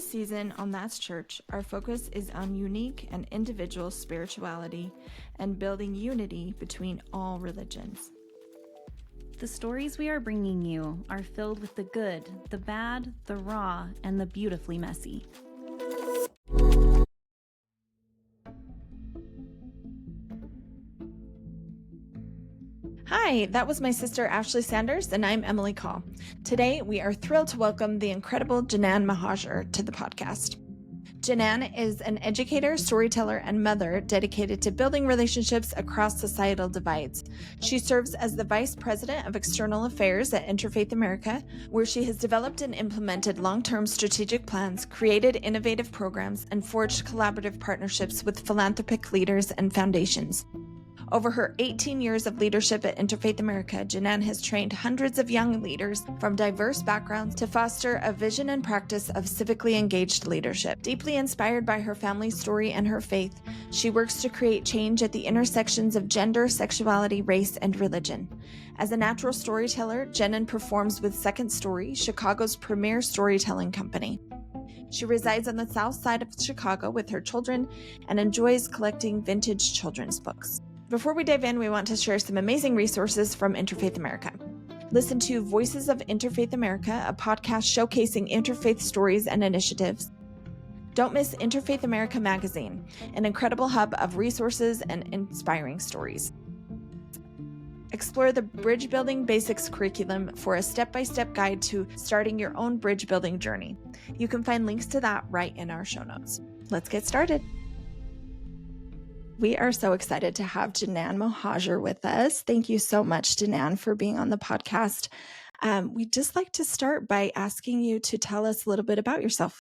this season on That's Church, our focus is on unique and individual spirituality and building unity between all religions. The stories we are bringing you are filled with the good, the bad, the raw, and the beautifully messy. Hi, that was my sister Ashley Sanders, and I'm Emily Call. Today, we are thrilled to welcome the incredible Jenan Mohajir to the podcast. Jenan is an educator, storyteller, and mother dedicated to building relationships across societal divides. She serves as the Vice President of External Affairs at Interfaith America, where she has developed and implemented long-term strategic plans, created innovative programs, and forged collaborative partnerships with philanthropic leaders and foundations. Over her 18 years of leadership at Interfaith America, Jenan has trained hundreds of young leaders from diverse backgrounds to foster a vision and practice of civically engaged leadership. Deeply inspired by her family's story and her faith, she works to create change at the intersections of gender, sexuality, race, and religion. As a natural storyteller, Jenan performs with Second Story, Chicago's premier storytelling company. She resides on the south side of Chicago with her children and enjoys collecting vintage children's books. Before we dive in, we want to share some amazing resources from Interfaith America. Listen to Voices of Interfaith America, a podcast showcasing interfaith stories and initiatives. Don't miss Interfaith America magazine, an incredible hub of resources and inspiring stories. Explore the Bridge Building Basics curriculum for a step-by-step guide to starting your own bridge building journey. You can find links to that right in our show notes. Let's get started. We are so excited to have Jenan Mohajir with us. Thank you so much, Jenan, for being on the podcast. We'd just like to start by asking you to tell us a little bit about yourself.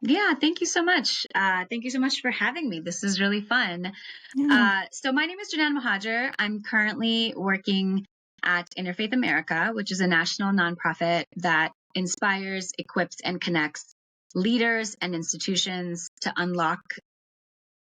Yeah, thank you so much. Thank you so much for having me. This is really fun. Yeah. So my name is Jenan Mohajir. I'm currently working at Interfaith America, which is a national nonprofit that inspires, equips, and connects leaders and institutions to unlock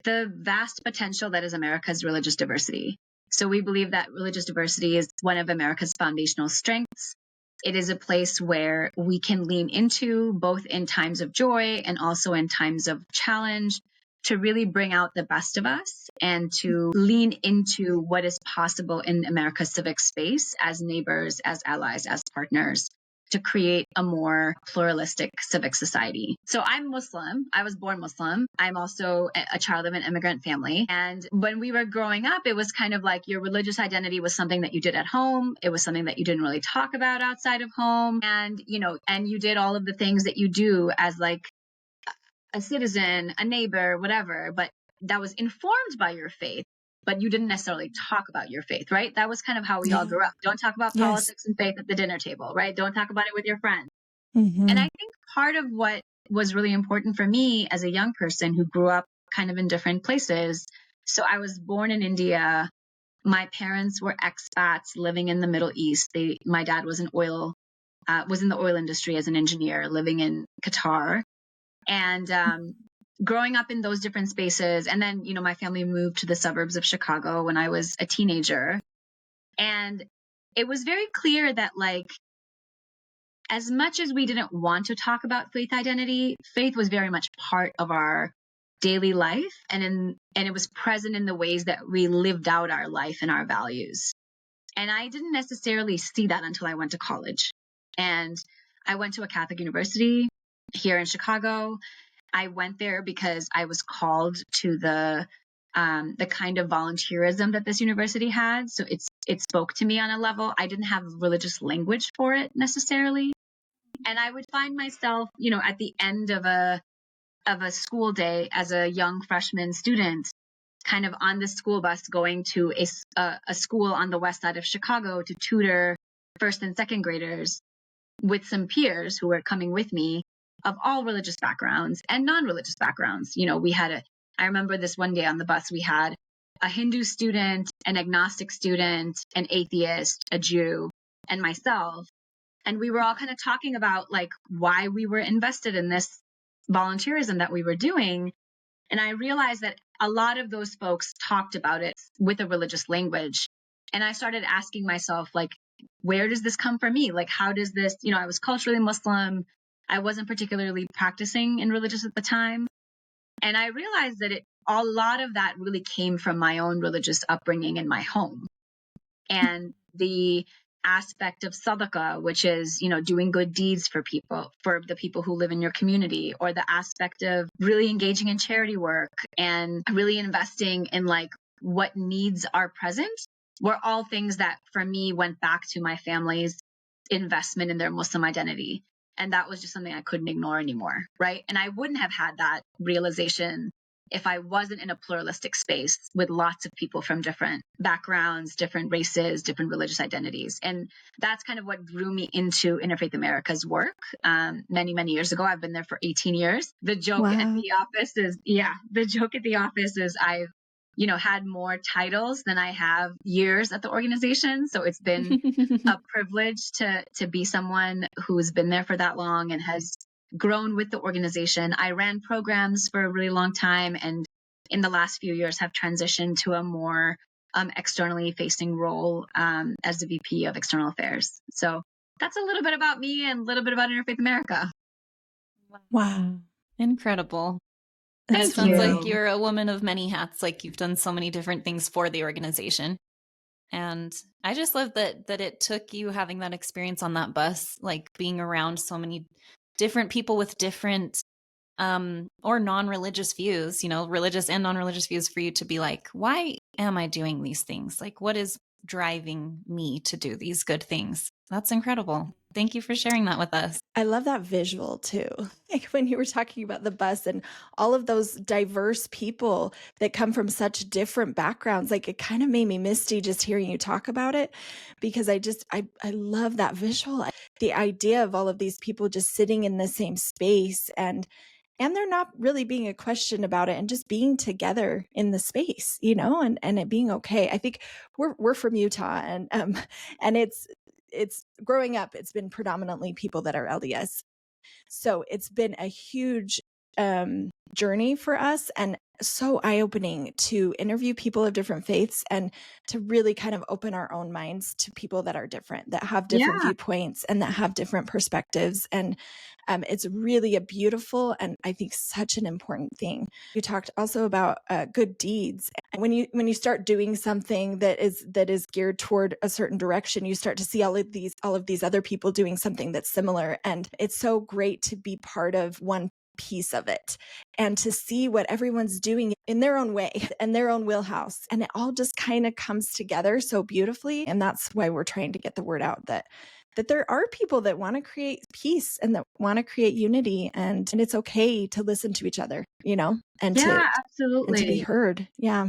the vast potential that is America's religious diversity. So we believe that religious diversity is one of America's foundational strengths. It is a place where we can lean into, both in times of joy and also in times of challenge, to really bring out the best of us and to lean into what is possible in America's civic space as neighbors, as allies, as partners, to create a more pluralistic civic society. So I'm Muslim. I was born Muslim. I'm also a child of an immigrant family. And when we were growing up, it was kind of like your religious identity was something that you did at home. It was something that you didn't really talk about outside of home. And, and you did all of the things that you do as like a citizen, a neighbor, whatever, but that was informed by your faith. But you didn't necessarily talk about your faith, right? That was kind of how we all grew up. Don't talk about politics and faith at the dinner table, right? Don't talk about it with your friends. Mm-hmm. And I think part of what was really important for me as a young person who grew up kind of in different places. So I was born in India. My parents were expats living in the Middle East. My dad was in the oil industry as an engineer living in Qatar. And growing up in those different spaces. And then, my family moved to the suburbs of Chicago when I was a teenager. And it was very clear that, like, as much as we didn't want to talk about faith identity, faith was very much part of our daily life. And it was present in the ways that we lived out our life and our values. And I didn't necessarily see that until I went to college. And I went to a Catholic university here in Chicago. I went there because I was called to the kind of volunteerism that this university had. So it spoke to me on a level. I didn't have religious language for it necessarily. And I would find myself, at the end of a school day as a young freshman student, kind of on the school bus going to a school on the west side of Chicago to tutor first and second graders with some peers who were coming with me, of all religious backgrounds and non-religious backgrounds. I remember this one day on the bus, we had a Hindu student, an agnostic student, an atheist, a Jew, and myself. And we were all kind of talking about like why we were invested in this volunteerism that we were doing. And I realized that a lot of those folks talked about it with a religious language. And I started asking myself, like, where does this come from me? Like, how does this, I was culturally Muslim. I wasn't particularly practicing in religious at the time. And I realized that a lot of that really came from my own religious upbringing in my home. And the aspect of sadaqah, which is, doing good deeds for the people who live in your community, or the aspect of really engaging in charity work and really investing in like what needs are present, were all things that for me went back to my family's investment in their Muslim identity. And that was just something I couldn't ignore anymore. Right. And I wouldn't have had that realization if I wasn't in a pluralistic space with lots of people from different backgrounds, different races, different religious identities. And that's kind of what drew me into Interfaith America's work many, many years ago. I've been there for 18 years. The joke at the office is I've had more titles than I have years at the organization. So it's been a privilege to be someone who's been there for that long and has grown with the organization. I ran programs for a really long time, and in the last few years have transitioned to a more externally facing role as the VP of External Affairs. So that's a little bit about me and a little bit about Interfaith America. Wow. Incredible. That's It sounds you. like you're a woman of many hats, like you've done so many different things for the organization. And I just love that it took you having that experience on that bus, like being around so many different people with different or non-religious views, religious and non-religious views, for you to be like, why am I doing these things? Like, what is driving me to do these good things? That's incredible. Thank you for sharing that with us. I love that visual too. Like when you were talking about the bus and all of those diverse people that come from such different backgrounds, like it kind of made me misty just hearing you talk about it, because I love that visual. The idea of all of these people just sitting in the same space and there not really being a question about it and just being together in the space, and it being okay. I think we're from Utah, and it's growing up, it's been predominantly people that are LDS. So it's been a huge journey for us, and so eye-opening to interview people of different faiths and to really kind of open our own minds to people that are different, that have different viewpoints and that have different perspectives. And it's really a beautiful and I think such an important thing. You talked also about good deeds. And when you start doing something that is geared toward a certain direction, you start to see all of these other people doing something that's similar. And it's so great to be part of one piece of it and to see what everyone's doing in their own way and their own wheelhouse. And it all just kind of comes together so beautifully. And that's why we're trying to get the word out that there are people that want to create peace and that want to create unity, and it's okay to listen to each other, and absolutely. and to be heard. Yeah.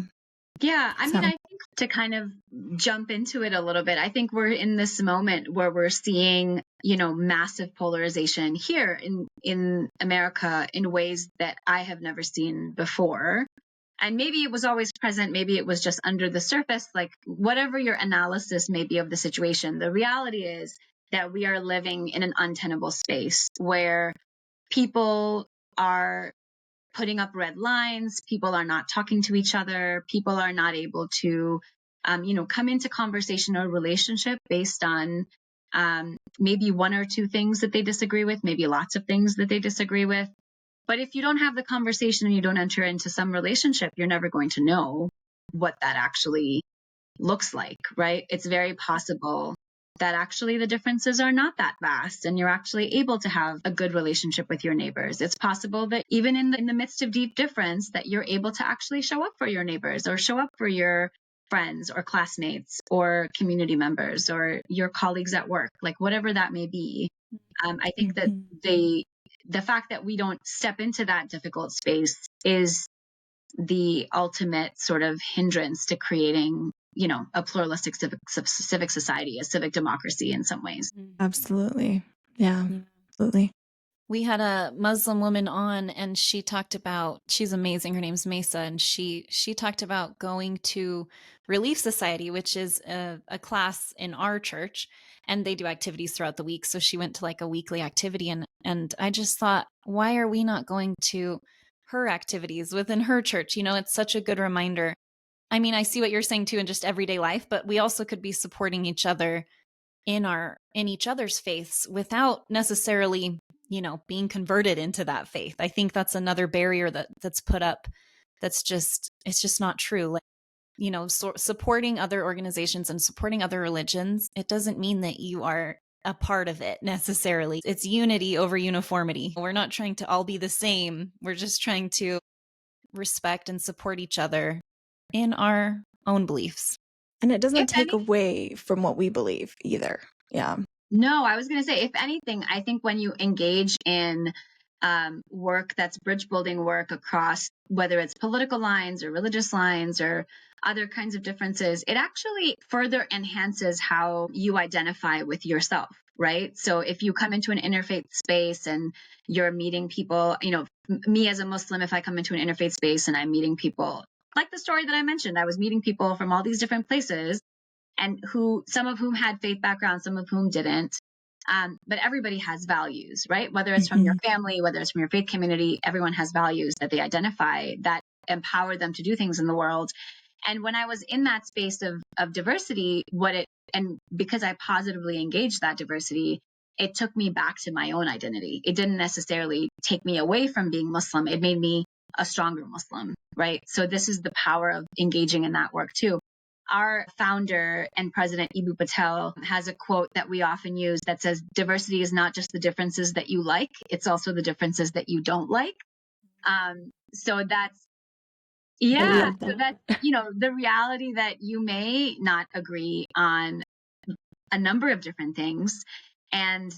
Yeah. I mean, I think to kind of jump into it a little bit, I think we're in this moment where we're seeing, massive polarization here in America in ways that I have never seen before. And maybe it was always present. Maybe it was just under the surface, like whatever your analysis may be of the situation. The reality is that we are living in an untenable space where people are putting up red lines. People are not talking to each other. People are not able to, come into conversation or relationship based on maybe one or two things that they disagree with, maybe lots of things that they disagree with. But if you don't have the conversation and you don't enter into some relationship, you're never going to know what that actually looks like, right? It's very possible that actually the differences are not that vast and you're actually able to have a good relationship with your neighbors. It's possible that even in the midst of deep difference, that you're able to actually show up for your neighbors or show up for your friends or classmates or community members or your colleagues at work, like whatever that may be. I think that the fact that we don't step into that difficult space is the ultimate sort of hindrance to creating, a pluralistic civic society, a civic democracy in some ways. Absolutely. Yeah, absolutely. We had a Muslim woman on, and she talked about, she's amazing. Her name's Mesa. And she talked about going to Relief Society, which is a class in our church, and they do activities throughout the week. So she went to like a weekly activity, and I just thought, why are we not going to her activities within her church? It's such a good reminder. I mean, I see what you're saying too in just everyday life, but we also could be supporting each other in each other's faiths without necessarily being converted into that faith. I think that's another barrier that's put up. It's just not true. Like, supporting other organizations and supporting other religions, it doesn't mean that you are a part of it necessarily. It's unity over uniformity. We're not trying to all be the same. We're just trying to respect and support each other in our own beliefs. And it doesn't If take any- away from what we believe either. Yeah. No, I was going to say, if anything, I think when you engage in work that's bridge building work across whether it's political lines or religious lines or other kinds of differences, it actually further enhances how you identify with yourself, right? So if you come into an interfaith space and you're meeting people, me as a Muslim, if I come into an interfaith space and I'm meeting people, like the story that I mentioned, I was meeting people from all these different places and some of whom had faith backgrounds, some of whom didn't. But everybody has values, right? Whether it's from your family, whether it's from your faith community, everyone has values that they identify that empower them to do things in the world. And when I was in that space of diversity, and because I positively engaged that diversity, it took me back to my own identity. It didn't necessarily take me away from being Muslim. It made me a stronger Muslim, right? So this is the power of engaging in that work too. Our founder and president, Ibu Patel, has a quote that we often use that says, diversity is not just the differences that you like, it's also the differences that you don't like. So that's, I so that's, the reality that you may not agree on a number of different things. And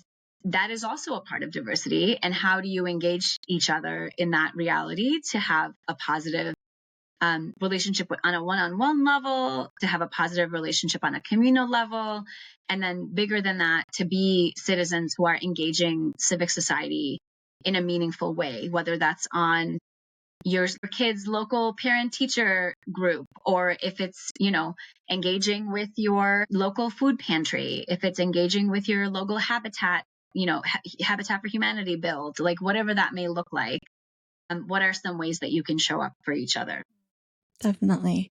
that is also a part of diversity. And how do you engage each other in that reality to have a positive relationship on a one-on-one level, to have a positive relationship on a communal level, and then bigger than that, to be citizens who are engaging civic society in a meaningful way, whether that's on your kids' local parent-teacher group, or if it's, engaging with your local food pantry, if it's engaging with your local Habitat, Habitat for Humanity build, like whatever that may look like. What are some ways that you can show up for each other? Definitely.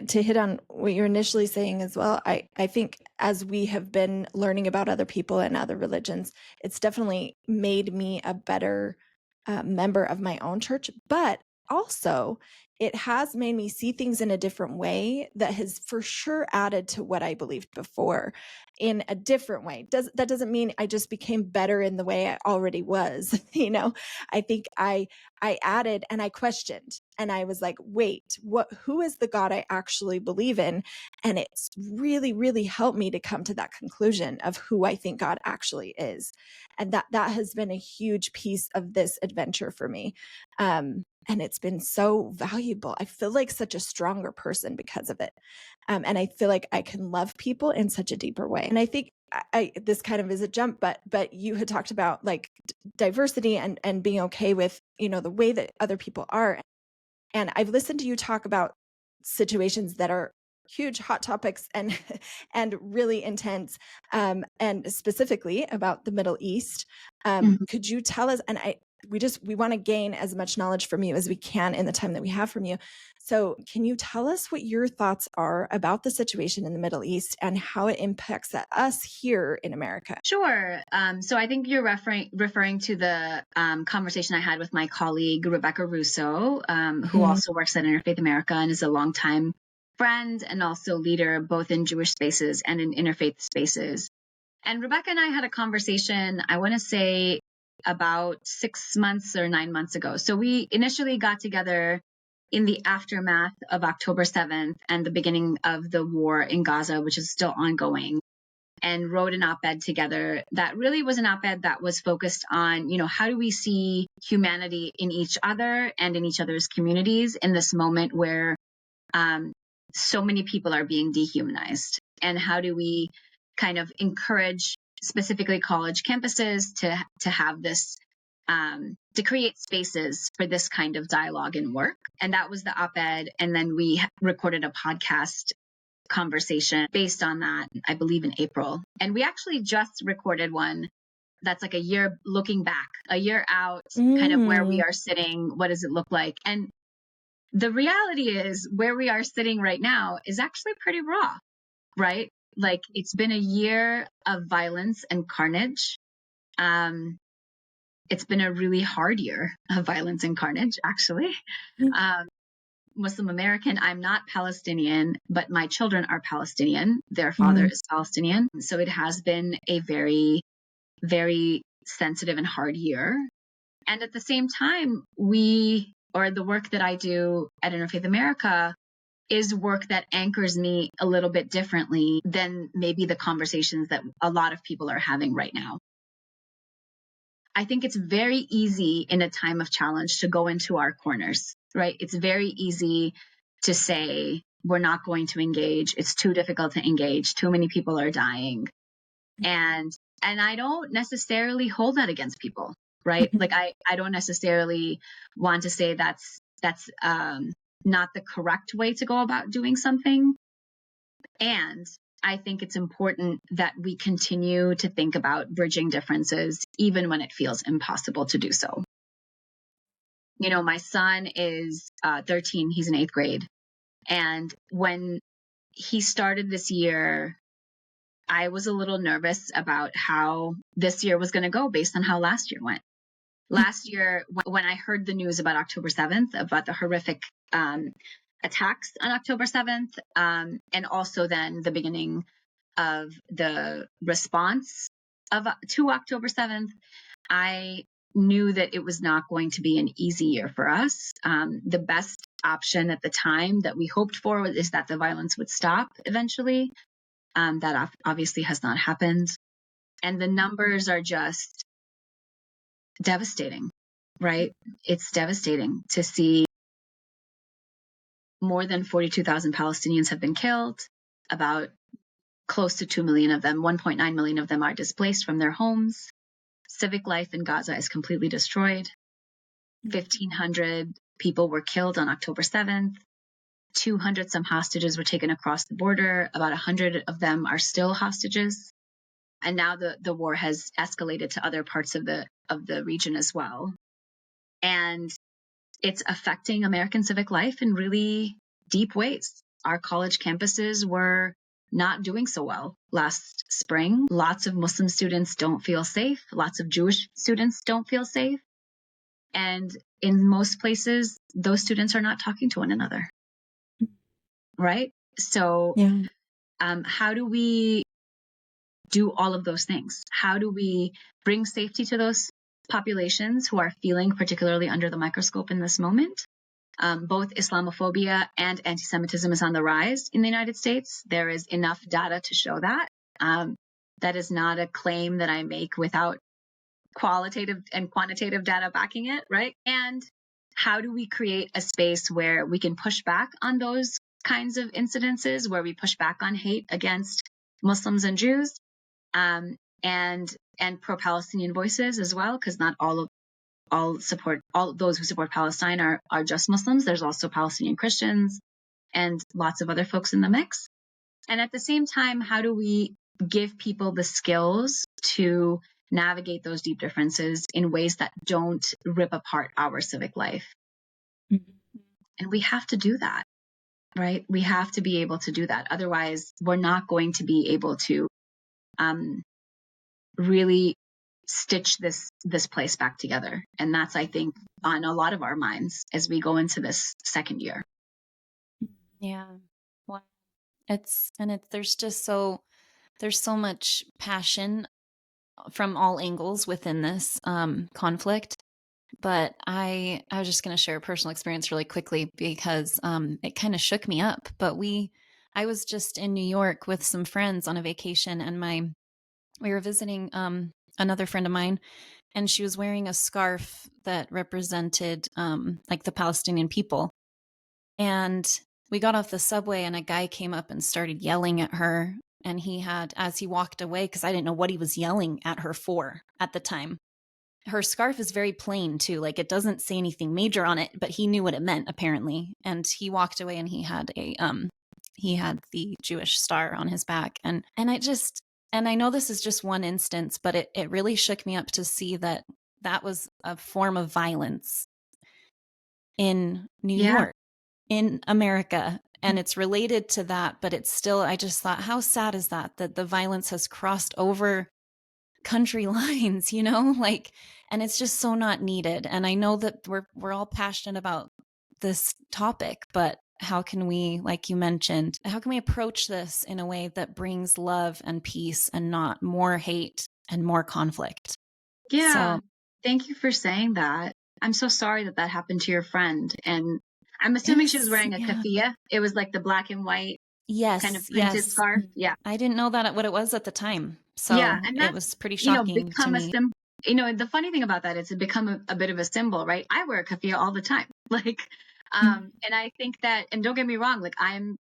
To hit on what you're initially saying as well, I think as we have been learning about other people and other religions, it's definitely made me a better member of my own church, but also it has made me see things in a different way that has for sure added to what I believed before in a different way. That doesn't mean I just became better in the way I already was. I think I added and I questioned and I was like, wait, who is the God I actually believe in? And it's really, really helped me to come to that conclusion of who I think God actually is. And that has been a huge piece of this adventure for me. And it's been so valuable. I feel like such a stronger person because of it. And I feel like I can love people in such a deeper way. And I think this kind of is a jump, but you had talked about like diversity and being okay with, the way that other people are. And I've listened to you talk about situations that are huge hot topics and and really intense, and specifically about the Middle East. Could you tell us, and we want to gain as much knowledge from you as we can in the time that we have from you. So can you tell us what your thoughts are about the situation in the Middle East and how it impacts us here in America? Sure. So I think you're referring to the conversation I had with my colleague, Rebecca Russo, who also works at Interfaith America and is a longtime friend and also leader both in Jewish spaces and in interfaith spaces. And Rebecca and I had a conversation, I want to say about 6 months or 9 months ago. So we initially got together in the aftermath of October 7th and the beginning of the war in Gaza, which is still ongoing, and wrote an op-ed together that really was an op-ed that was focused on, how do we see humanity in each other and in each other's communities in this moment where so many people are being dehumanized? And how do we kind of encourage specifically college campuses to have this, to create spaces for this kind of dialogue and work? And that was the op-ed. And then we recorded a podcast conversation based on that, I believe in April. And we actually just recorded one that's like a year looking back, a year out, kind of where we are sitting. What does it look like? And the reality is where we are sitting right now is actually pretty raw, right? Like it's been a year of violence and carnage. it's been a really hard year of violence and carnage, actually. Muslim American. I'm not Palestinian, but my children are Palestinian. Their father is Palestinian. So it has been a very, very sensitive and hard year. And at the same time, the work that I do at Interfaith America is work that anchors me a little bit differently than maybe the conversations that a lot of people are having right now. I think it's very easy in a time of challenge to go into our corners, right? It's very easy to say, we're not going to engage. It's too difficult to engage. Too many people are dying. And I don't necessarily hold that against people, right? Like I don't necessarily want to say that's not the correct way to go about doing something. And I think it's important that we continue to think about bridging differences, even when it feels impossible to do so. You know, my son is 13. He's in 8th grade. And when he started this year, I was a little nervous about how this year was going to go based on how last year went. Last year, when I heard the news about October 7th, about the horrific attacks on October 7th, and also then the beginning of the response to October 7th, I knew that it was not going to be an easy year for us. The best option at the time that we hoped for is that the violence would stop eventually. That obviously has not happened. And the numbers are just devastating, right? It's devastating to see more than 42,000 Palestinians have been killed. About close to 2 million of them, 1.9 million of them are displaced from their homes. Civic life in Gaza is completely destroyed. 1,500 people were killed on October 7th. 200 some hostages were taken across the border. About 100 of them are still hostages. And now the war has escalated to other parts of the region as well. And it's affecting American civic life in really deep ways. Our college campuses were not doing so well last spring. Lots of Muslim students don't feel safe. Lots of Jewish students don't feel safe. And in most places, those students are not talking to one another. Right? So how do we do all of those things? How do we bring safety to those populations who are feeling particularly under the microscope in this moment? Both Islamophobia and anti-Semitism is on the rise in the United States. There is enough data to show that. That is not a claim that I make without qualitative and quantitative data backing it, right? And how do we create a space where we can push back on those kinds of incidences, where we push back on hate against Muslims and Jews, and pro-Palestinian voices as well, because not all those who support Palestine are just Muslims. There's also Palestinian Christians and lots of other folks in the mix. And at the same time, how do we give people the skills to navigate those deep differences in ways that don't rip apart our civic life? And we have to do that, right? We have to be able to do that. Otherwise, we're not going to be able to really stitch this place back together. And that's, I think, on a lot of our minds as we go into this second year. Yeah. Well, there's so much passion from all angles within this conflict. But I was just going to share a personal experience really quickly because it kind of shook me up. But I was just in New York with some friends on a vacation, and we were visiting another friend of mine, and she was wearing a scarf that represented like the Palestinian people. And we got off the subway, and a guy came up and started yelling at her. And as he walked away, because I didn't know what he was yelling at her for at the time. Her scarf is very plain too. Like, it doesn't say anything major on it, but he knew what it meant apparently. And he walked away, and he had the Jewish star on his back. And I know this is just one instance, but it really shook me up to see that was a form of violence in New York, in America. And it's related to that, but it's still, I just thought, how sad is that the violence has crossed over country lines, you know, like, and it's just so not needed. And I know that we're all passionate about this topic, but how can we, like you mentioned, how can we approach this in a way that brings love and peace and not more hate and more conflict? Yeah. So, Thank you for saying that. I'm so sorry that that happened to your friend. And I'm assuming she was wearing a yeah. keffiyeh. It was like the black and white kind of Yes, printed yes. scarf. Yeah. I didn't know that what it was at the time. Yeah. So And it that's, was pretty shocking to become a me. symbol. The funny thing about that is it become a bit of a symbol, right? I wear a keffiyeh all the time. Like, and I think that, and don't get me wrong, like I'm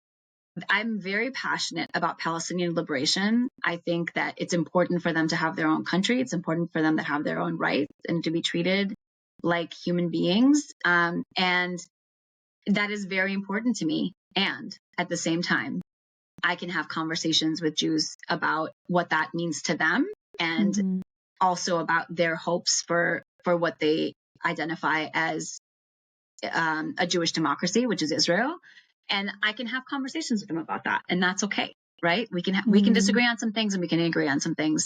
very passionate about Palestinian liberation. I think that it's important for them to have their own country. It's important for them to have their own rights and to be treated like human beings. And that is very important to me. And at the same time, I can have conversations with Jews about what that means to them, and Mhm. also about their hopes for what they identify as a Jewish democracy, which is Israel. And I can have conversations with them about that, and that's okay, right? We can disagree on some things, and we can agree on some things,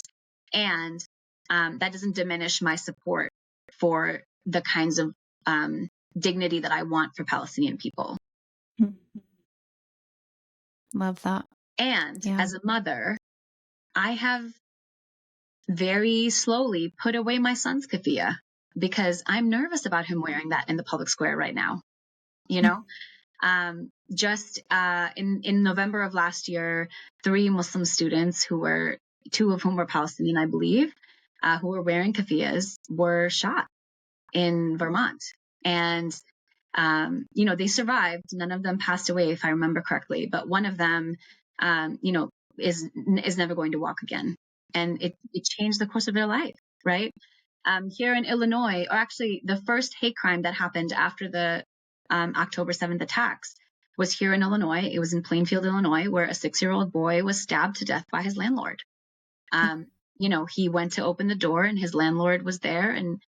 and that doesn't diminish my support for the kinds of dignity that I want for Palestinian people. Love that. And Yeah. as a mother, I have very slowly put away my son's keffiyeh because I'm nervous about him wearing that in the public square right now. You know, just in November of last year, 3 Muslim students two of whom were Palestinian, I believe, who were wearing keffiyehs were shot in Vermont. And, they survived. None of them passed away, if I remember correctly. But one of them, is never going to walk again. And it changed the course of their life, right? Here in Illinois, or actually the first hate crime that happened after the October 7th attacks was here in Illinois. It was in Plainfield, Illinois, where a 6-year-old boy was stabbed to death by his landlord. He went to open the door and his landlord was there, and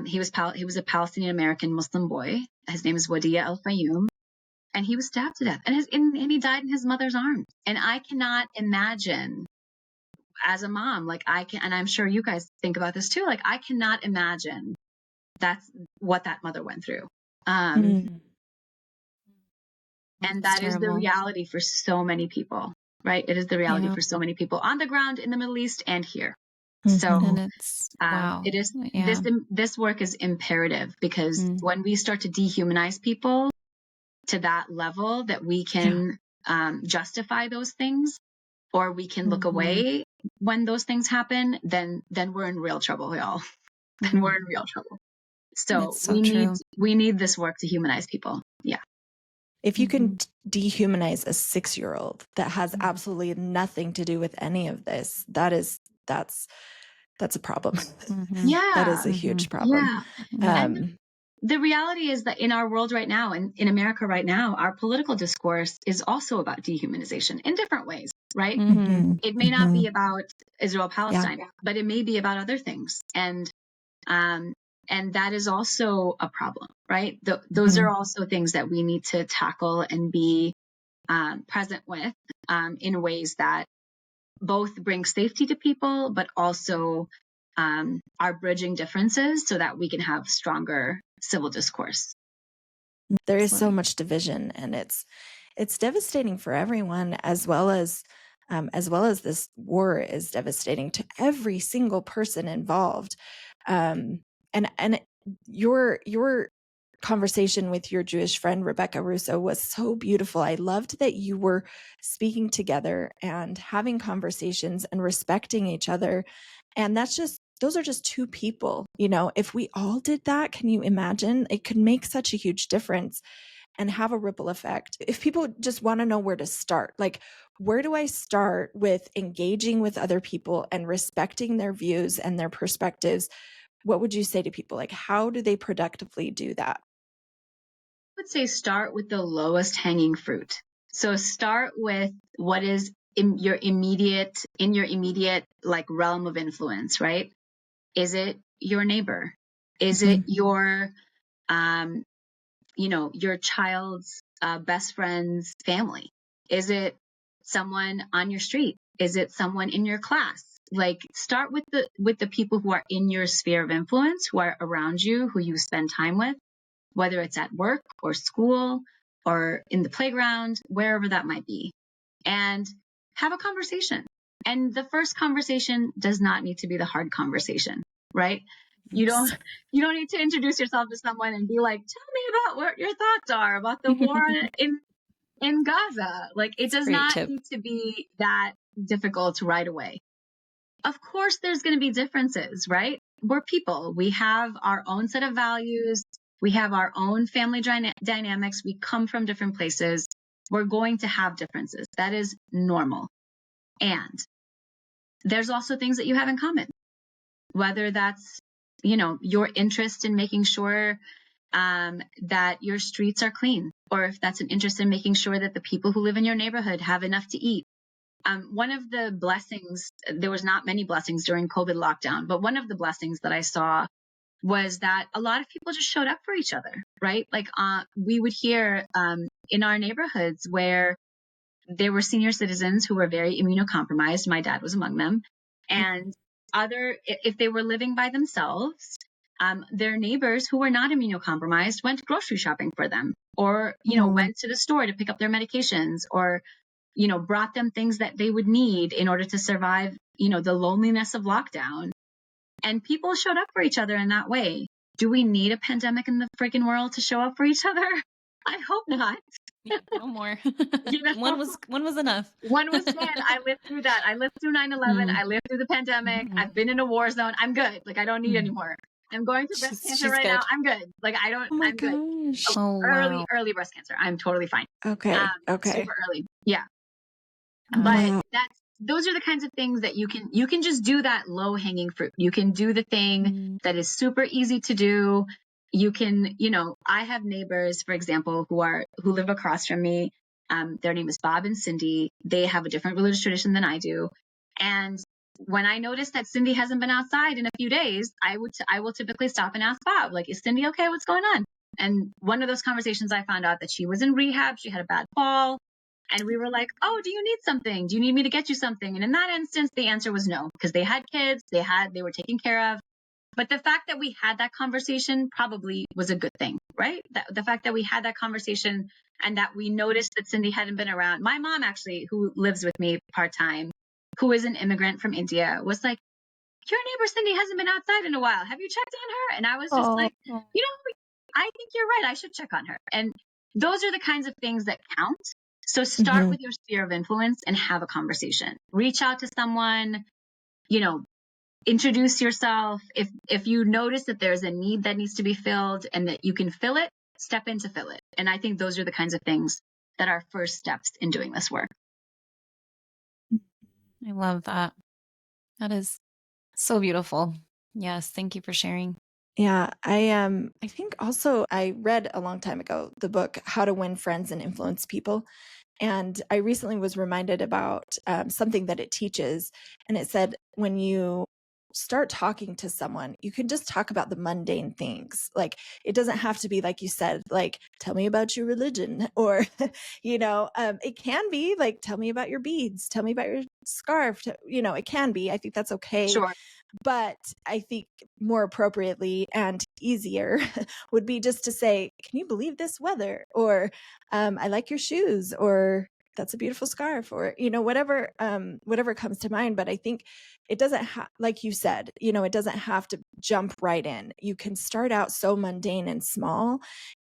he was a Palestinian American Muslim boy. His name is Wadia El Fayoum, and he was stabbed to death, and he died in his mother's arms. And I cannot imagine, as a mom, like and I'm sure you guys think about this too, like I cannot imagine that's what that mother went through. And that is the reality for so many people, right? It is the reality for so many people on the ground in the Middle East and here. So, and it's wow. It is this work is imperative, because when we start to dehumanize people to that level that we can justify those things, or we can look away when those things happen, then we're in real trouble, y'all. Then we're in real trouble. So we need this work to humanize people. Yeah. If you can dehumanize a 6-year-old that has absolutely nothing to do with any of this, that's a problem. Yeah. That is a huge problem. Yeah. And the reality is that in our world right now, and in America right now, our political discourse is also about dehumanization in different ways, right? It may not be about Israel-Palestine, but it may be about other things. And that is also a problem, right? Those are also things that we need to tackle and be present with in ways that both bring safety to people, but also are bridging differences so that we can have stronger civil discourse. There is so much division, and it's devastating for everyone, as well as this war is devastating to every single person involved. And your conversation with your Jewish friend Rebecca Russo was so beautiful. I loved that you were speaking together and having conversations and respecting each other. And those are just 2 people. If we all did that, can you imagine? It could make such a huge difference and have a ripple effect. If people just want to know where to start, like, where do I start with engaging with other people and respecting their views and their perspectives? What would you say to people? Like, how do they productively do that? I would say start with the lowest hanging fruit. So start with what is in your immediate like realm of influence, right? Is it your neighbor? Is it your your child's best friend's family? Is it someone on your street? Is it someone in your class? Like, start with the people who are in your sphere of influence, who are around you, who you spend time with, whether it's at work or school or in the playground, wherever that might be, and have a conversation. And the first conversation does not need to be the hard conversation, right? You don't need to introduce yourself to someone and be like, tell me about what your thoughts are about the war in Gaza. Like, it does not need to be that difficult right away. Of course, there's going to be differences, right? We're people. We have our own set of values. We have our own family dynamics. We come from different places. We're going to have differences. That is normal. And there's also things that you have in common, whether that's, your interest in making sure that your streets are clean, or if that's an interest in making sure that the people who live in your neighborhood have enough to eat. One of the blessings, there was not many blessings during COVID lockdown, but one of the blessings that I saw was that a lot of people just showed up for each other, right? Like, we would hear in our neighborhoods where there were senior citizens who were very immunocompromised. My dad was among them. And if they were living by themselves, their neighbors who were not immunocompromised went grocery shopping for them, or, went to the store to pick up their medications, or, brought them things that they would need in order to survive, the loneliness of lockdown. And people showed up for each other in that way. Do we need a pandemic in the freaking world to show up for each other? I hope not. Yeah, no more. One was enough. One was good. I lived through that. I lived through 9/11. I lived through the pandemic. I've been in a war zone. I'm good. Like, I don't need any more. I'm going through breast cancer right now. I'm good. Like, I'm good. Early breast cancer. I'm totally fine. Okay. Super early. Yeah. But those are the kinds of things that you can just do, that low hanging fruit. You can do the thing that is super easy to do. You can, I have neighbors, for example, who live across from me. Their name is Bob and Cindy. They have a different religious tradition than I do. And when I notice that Cindy hasn't been outside in a few days, I will typically stop and ask Bob, like, is Cindy okay? What's going on? And one of those conversations, I found out that she was in rehab. She had a bad fall. And we were like, oh, do you need something? Do you need me to get you something? And in that instance, the answer was no, because they had kids, they were taken care of. But the fact that we had that conversation probably was a good thing, right? The fact that we had that conversation and that we noticed that Cindy hadn't been around. My mom, actually, who lives with me part-time, who is an immigrant from India, was like, your neighbor Cindy hasn't been outside in a while. Have you checked on her? And I was just like, I think you're right. I should check on her. And those are the kinds of things that count. So start with your sphere of influence and have a conversation. Reach out to someone, introduce yourself. If you notice that there's a need that needs to be filled and that you can fill it, step in to fill it. And I think those are the kinds of things that are first steps in doing this work. I love that. That is so beautiful. Yes. Thank you for sharing. Yeah, I think also I read a long time ago the book How to Win Friends and Influence People. And I recently was reminded about something that it teaches. And it said, when you start talking to someone, you can just talk about the mundane things. Like, it doesn't have to be, like you said, like, tell me about your religion, or, it can be like, tell me about your beads, tell me about your scarf. It can be. I think that's okay. Sure. But I think more appropriately and easier would be just to say, can you believe this weather? Or I like your shoes, or that's a beautiful scarf, or, whatever comes to mind. But I think it doesn't like you said, it doesn't have to jump right in. You can start out so mundane and small,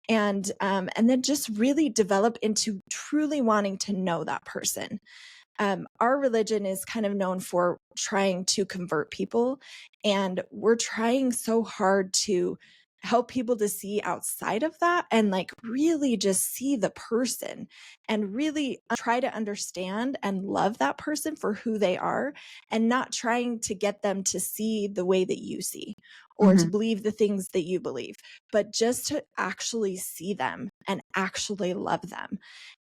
and then just really develop into truly wanting to know that person. Our religion is kind of known for trying to convert people, and we're trying so hard to help people to see outside of that and like really just see the person and really try to understand and love that person for who they are, and not trying to get them to see the way that you see or to believe the things that you believe, but just to actually see them and actually love them.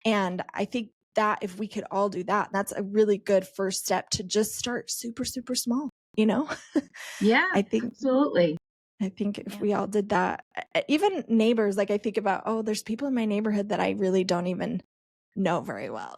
And I think that if we could all do that, that's a really good first step to just start super, super small, Yeah, I think absolutely. I think if we all did that, even neighbors, like I think about, there's people in my neighborhood that I really don't even know very well,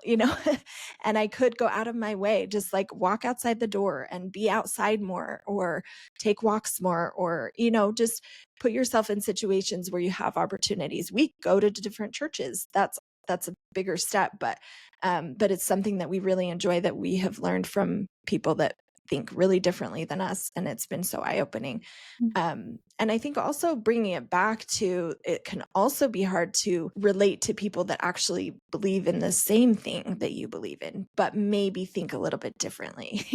and I could go out of my way, just like walk outside the door and be outside more, or take walks more, or, just put yourself in situations where you have opportunities. We go to different churches. That's a bigger step, but it's something that we really enjoy, that we have learned from people that think really differently than us. And it's been so eye-opening. And I think also bringing it back to, it can also be hard to relate to people that actually believe in the same thing that you believe in, but maybe think a little bit differently,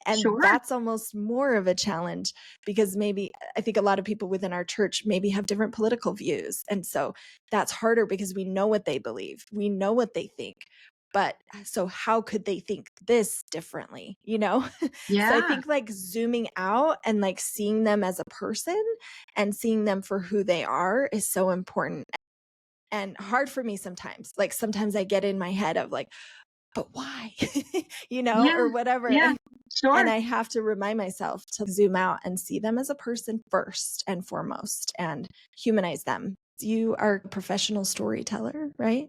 and Sure. that's almost more of a challenge, because maybe I think a lot of people within our church maybe have different political views. And so that's harder, because we know what they believe, we know what they think. But so how could they think this differently, So I Yeah. think like zooming out and like seeing them as a person and seeing them for who they are is so important, and hard for me sometimes. Like sometimes I get in my head of like, but why, Yeah. or whatever. Yeah. And Sure. I have to remind myself to zoom out and see them as a person first and foremost, and humanize them. You are a professional storyteller, right?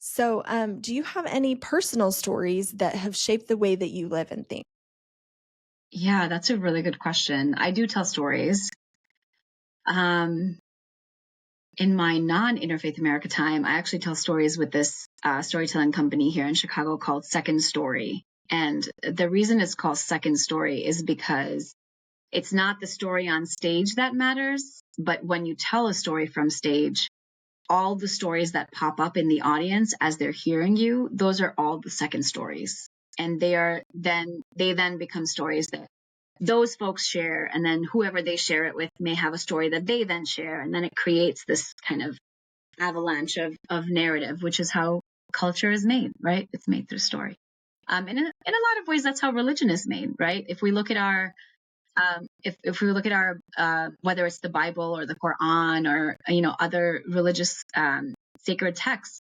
So do you have any personal stories that have shaped the way that you live and think? Yeah, that's a really good question. I do tell stories. Um, in my non-Interfaith America time, I actually tell stories with this storytelling company here in Chicago called Second Story. And the reason it's called Second Story is because it's not the story on stage that matters, but when you tell a story from stage, all the stories that pop up in the audience as they're hearing you, those are all the second stories. And they then become stories that those folks share, and then whoever they share it with may have a story that they then share, and then it creates this kind of avalanche of narrative, which is how culture is made, right? It's made through story. And in a lot of ways, that's how religion is made, right? If we look at our if we look at our whether it's the Bible or the Quran or other religious sacred texts,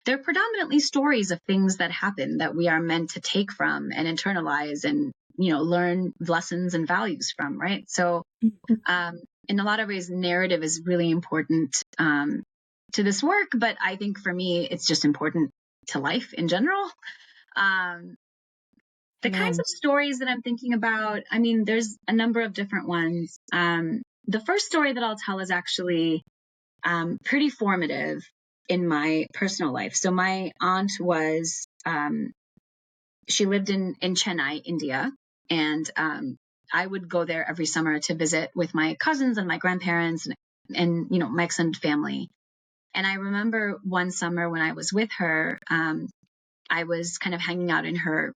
they're predominantly stories of things that happen that we are meant to take from and internalize and learn lessons and values from, right? So in a lot of ways, narrative is really important to this work, but I think for me it's just important to life in general. The kinds of stories that I'm thinking about, I mean, there's a number of different ones. The first story that I'll tell is actually pretty formative in my personal life. So my aunt was, she lived in Chennai, India, and I would go there every summer to visit with my cousins and my grandparents and my extended family. And I remember one summer when I was with her, I was kind of hanging out in her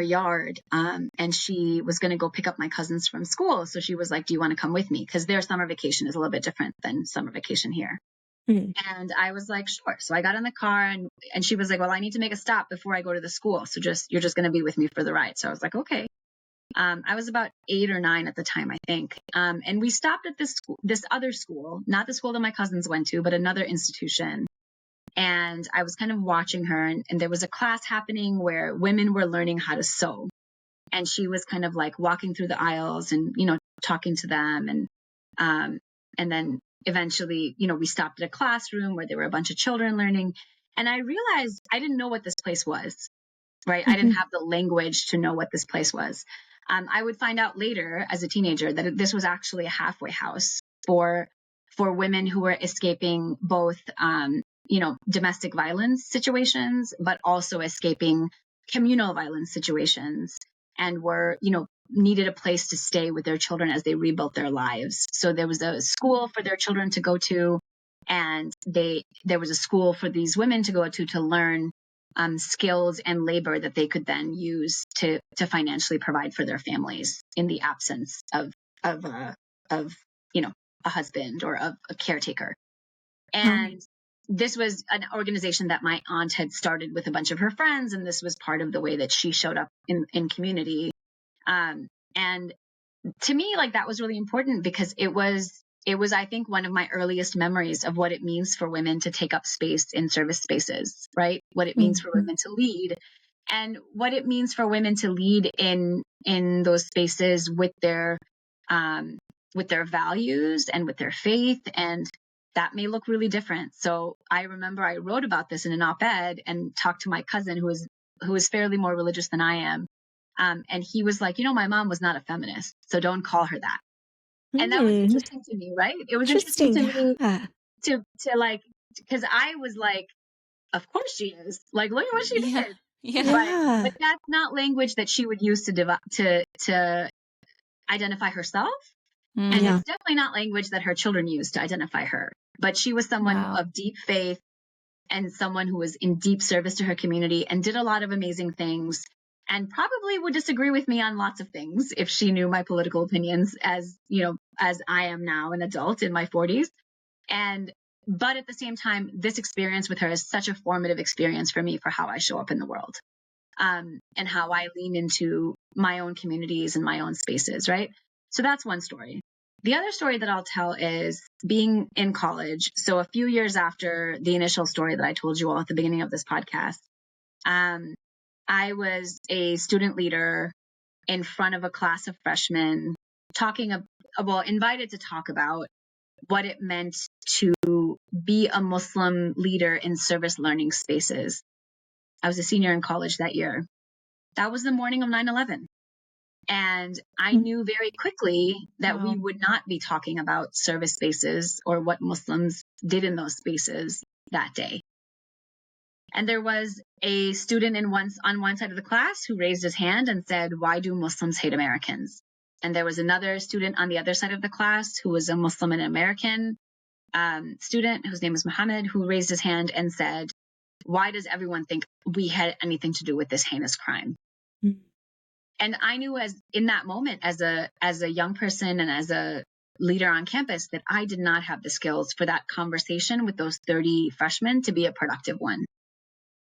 yard, and she was going to go pick up my cousins from school. So she was like, do you want to come with me? Because their summer vacation is a little bit different than summer vacation here. And I was like, sure. So I got in the car, and she was like, well, I need to make a stop before I go to the school. So you're just going to be with me for the ride. So I was like, okay. I was about 8 or 9 at the time, I think. And we stopped at this other school, not the school that my cousins went to, but another institution. And I was kind of watching her, and there was a class happening where women were learning how to sew. And she was kind of like walking through the aisles and, talking to them. And then eventually, we stopped at a classroom where there were a bunch of children learning. And I realized I didn't know what this place was, right? I didn't have the language to know what this place was. I would find out later as a teenager that this was actually a halfway house for women who were escaping both, domestic violence situations, but also escaping communal violence situations, and were, needed a place to stay with their children as they rebuilt their lives. So there was a school for their children to go to, and there was a school for these women to go to learn skills and labor that they could then use to financially provide for their families in the absence of a husband or of a caretaker. And this was an organization that my aunt had started with a bunch of her friends, and this was part of the way that she showed up in community. And to me, like, that was really important because it was, I think, one of my earliest memories of what it means for women to take up space in service spaces, right? What it means for women to lead, and what it means for women to lead in those spaces with their values and with their faith, and that may look really different. So I remember I wrote about this in an op-ed and talked to my cousin who is fairly more religious than I am. And he was like, my mom was not a feminist, so don't call her that. And that was interesting to me, right? It was interesting to me to like, because I was like, of course she is. Like, look at what she did. Yeah. But that's not language that she would use to identify herself. And it's definitely not language that her children use to identify her. But she was someone of deep faith and someone who was in deep service to her community and did a lot of amazing things, and probably would disagree with me on lots of things if she knew my political opinions as I am now an adult in my 40s. But at the same time, this experience with her is such a formative experience for me for how I show up in the world, and how I lean into my own communities and my own spaces, right? So that's one story. The other story that I'll tell is being in college. So a few years after the initial story that I told you all at the beginning of this podcast, I was a student leader in front of a class of freshmen invited to talk about what it meant to be a Muslim leader in service learning spaces. I was a senior in college that year. That was the morning of 9/11. And I knew very quickly that we would not be talking about service spaces or what Muslims did in those spaces that day. And there was a student on one side of the class who raised his hand and said, "Why do Muslims hate Americans?" And there was another student on the other side of the class who was a Muslim and American student whose name was Muhammad, who raised his hand and said, "Why does everyone think we had anything to do with this heinous crime?" And I knew in that moment as a young person and as a leader on campus that I did not have the skills for that conversation with those 30 freshmen to be a productive one.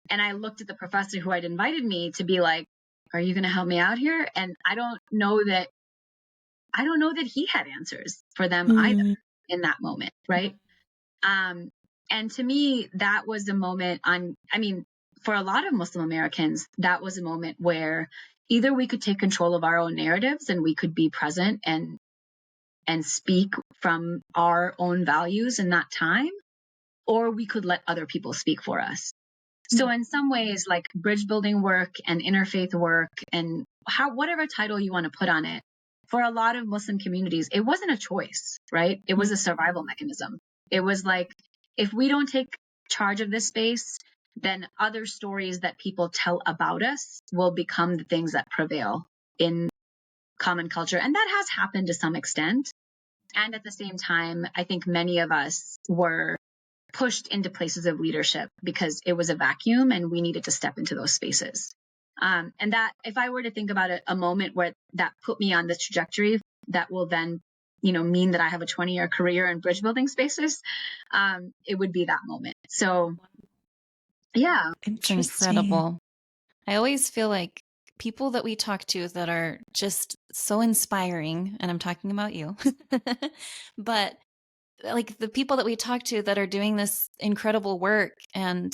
And I looked at the professor who had invited me to be like, "Are you going to help me out here?" And I don't know that he had answers for them either in that moment, right? And to me, that was a moment for a lot of Muslim Americans, that was a moment where either we could take control of our own narratives and we could be present and speak from our own values in that time, or we could let other people speak for us. So in some ways, like bridge building work and interfaith work and whatever title you want to put on it, for a lot of Muslim communities, it wasn't a choice, right? It was a survival mechanism. It was like, if we don't take charge of this space, then other stories that people tell about us will become the things that prevail in common culture. And that has happened to some extent. And at the same time, I think many of us were pushed into places of leadership because it was a vacuum and we needed to step into those spaces. And that, if I were to think about it, a moment where that put me on this trajectory that will then, mean that I have a 20-year career in bridge building spaces, it would be that moment. So, yeah. It's incredible. I always feel like people that we talk to that are just so inspiring, and I'm talking about you, but like the people that we talk to that are doing this incredible work and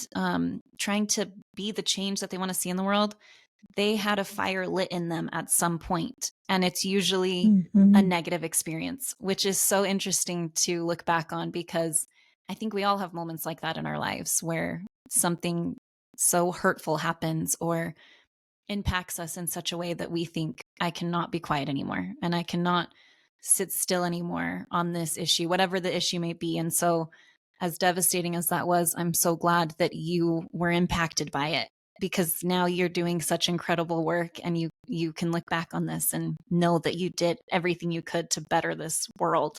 trying to be the change that they want to see in the world, they had a fire lit in them at some point. And it's usually a negative experience, which is so interesting to look back on, because I think we all have moments like that in our lives where something so hurtful happens or impacts us in such a way that we think, I cannot be quiet anymore and I cannot sit still anymore on this issue, whatever the issue may be. And so, as devastating as that was, I'm so glad that you were impacted by it, because now you're doing such incredible work and you can look back on this and know that you did everything you could to better this world.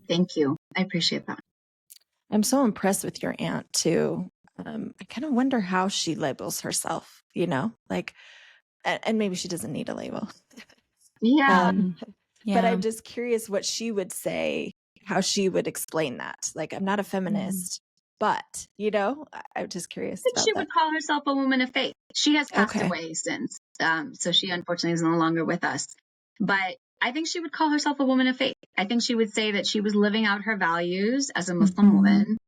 Thank you. I appreciate that. I'm so impressed with your aunt too. I kind of wonder how she labels herself, and maybe she doesn't need a label. Yeah. But I'm just curious what she would say, how she would explain that. Like, I'm not a feminist, but, I'm just curious about she that. would call herself a woman of faith. She has passed away since, so she unfortunately is no longer with us. But I think she would call herself a woman of faith. I think she would say that she was living out her values as a Muslim woman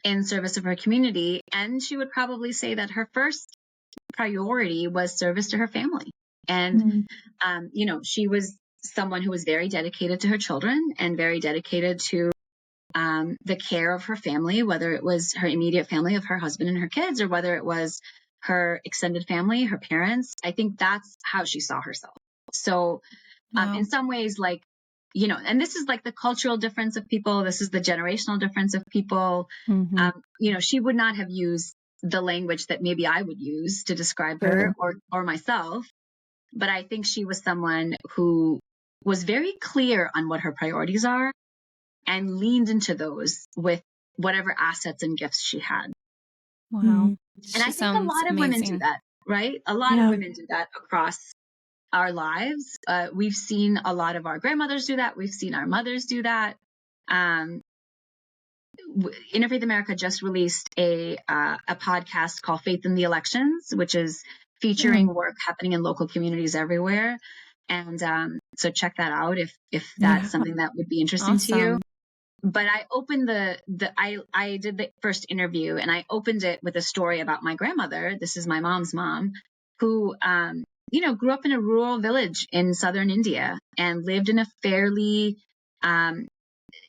in service of her community. And she would probably say that her first priority was service to her family. And, she was someone who was very dedicated to her children and very dedicated to the care of her family, whether it was her immediate family of her husband and her kids, or whether it was her extended family, her parents. I think that's how she saw herself. So Wow. in some ways, like, you know, and this is like the cultural difference of people. This is the generational difference of people. Mhm. You know, she would not have used the language that maybe I would use to describe her Sure. or myself. But I think she was someone who was very clear on what her priorities are and leaned into those with whatever assets and gifts she had. Wow. Mhm. And She I think a sounds lot of women do amazing. that, right? A lot of Yeah. women do that across our lives. We've seen a lot of our grandmothers do that. We've seen our mothers do that. Um, Interfaith America just released a podcast called Faith in the Elections, which is featuring Mm. work happening in local communities everywhere. And so check that out if that's Yeah. something that would be interesting to you. Awesome. But I opened I did the first interview and I opened it with a story about my grandmother. This is my mom's mom, who you know, grew up in a rural village in southern India and lived in a fairly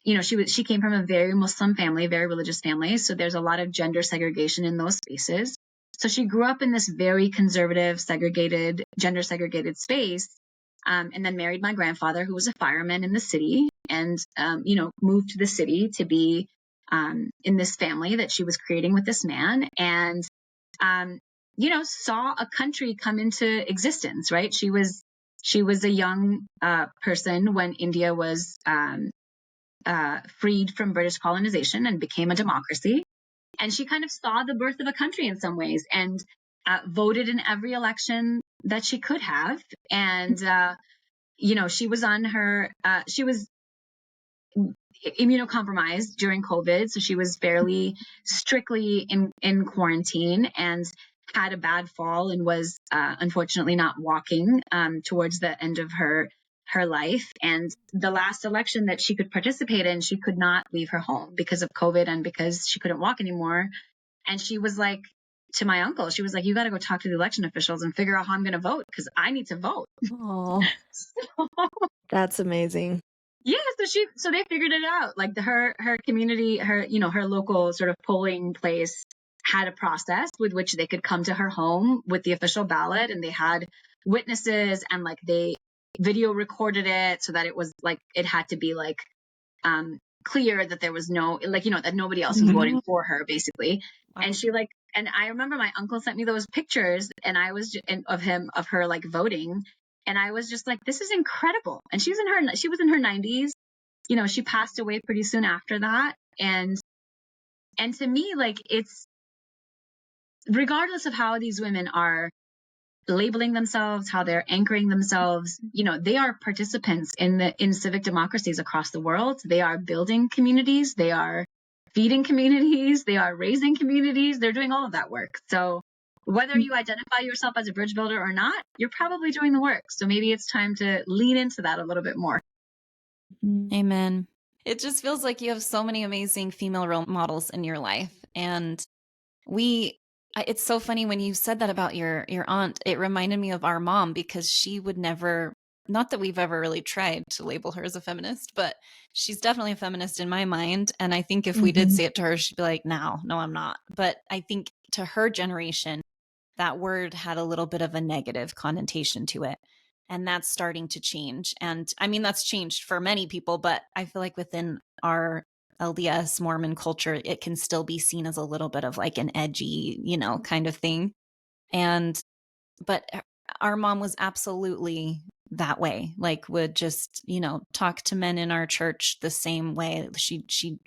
you know, she came from a very Muslim family, very religious family. So there's a lot of gender segregation in those spaces. So she grew up in this very conservative, segregated, gender segregated space, and then married my grandfather, who was a fireman in the city, and you know, moved to the city to be in this family that she was creating with this man, and you know, saw a country come into existence. Right? She was a young person when India was freed from British colonization and became a democracy. And she kind of saw the birth of a country in some ways and voted in every election that she could have. And, you know, she was she was immunocompromised during COVID. So she was fairly strictly in quarantine and had a bad fall and was unfortunately not walking towards the end of her life. And the last election that she could participate in, she could not leave her home because of COVID and because she couldn't walk anymore. And she was like, to my uncle, she was like, you got to go talk to the election officials and figure out how I'm going to vote because I need to vote. Oh, that's amazing. Yeah, so they figured it out. Like her community, her, you know, her local sort of polling place had a process with which they could come to her home with the official ballot, and they had witnesses, and like they video recorded it so that it was like it had to be like clear that there was no, like, you know, that nobody else was voting Mhm. for her basically. Wow. And she like, and I remember my uncle sent me those pictures, and I was of her like voting. And I was just like, this is incredible. And she was in her 90s. You know, she passed away pretty soon after that. And to me, like, it's regardless of how these women are labeling themselves, how they're anchoring themselves, you know, they are participants in civic democracies across the world. They are building communities, they are feeding communities, they are raising communities, they're doing all of that work. So whether you identify yourself as a bridge builder or not, you're probably doing the work. So maybe it's time to lean into that a little bit more. Mhm. Amen. It just feels like you have so many amazing female role models in your life. And it's so funny when you said that about your aunt. It reminded me of our mom because she would never, not that we've ever really tried to label her as a feminist, but she's definitely a feminist in my mind. And I think if we did Mhm. say it to her, she'd be like, no, I'm not. But I think to her generation, that word had a little bit of a negative connotation to it. And that's starting to change. And I mean, that's changed for many people, but I feel like within our LDS Mormon culture, it can still be seen as a little bit of like an edgy, you know, kind of thing. And, but our mom was absolutely that way, like would just, you know, talk to men in our church the same way. She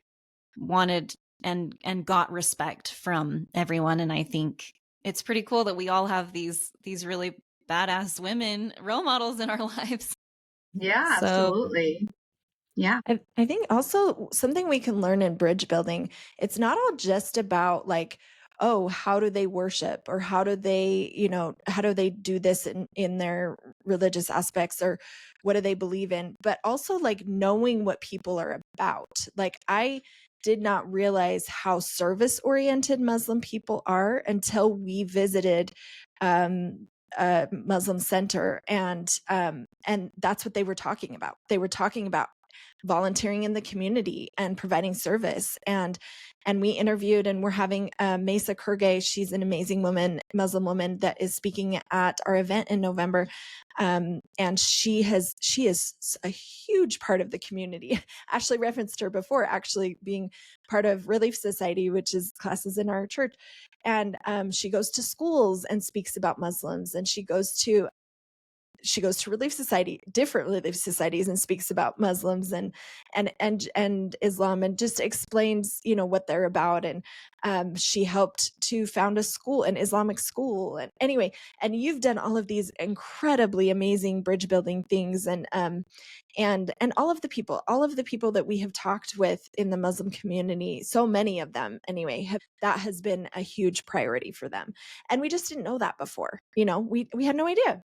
wanted and got respect from everyone. And I think it's pretty cool that we all have these really badass women role models in our lives. Yeah, So absolutely. Yeah. I think also something we can learn in bridge building, it's not all just about like, oh, how do they worship or how do they, you know, how do they do this in their religious aspects or what do they believe in, but also like knowing what people are about. Like I did not realize how service oriented Muslim people are until we visited a Muslim center and that's what they were talking about. They were talking about volunteering in the community and providing service. And we interviewed, and we're having Mesa Kurge. She's an amazing woman, Muslim woman, that is speaking at our event in November. And she is a huge part of the community. Ashley referenced her before, actually being part of Relief Society, which is classes in our church. And she goes to schools and speaks about Muslims, and she goes to Relief Society, different Relief Societies, and speaks about Muslims and Islam, and just explains, what they're about. And she helped to found an Islamic school. And anyway, and you've done all of these incredibly amazing bridge building things. And all of the people that we have talked with in the Muslim community, so many of them anyway, that has been a huge priority for them. And we just didn't know that before. We had no idea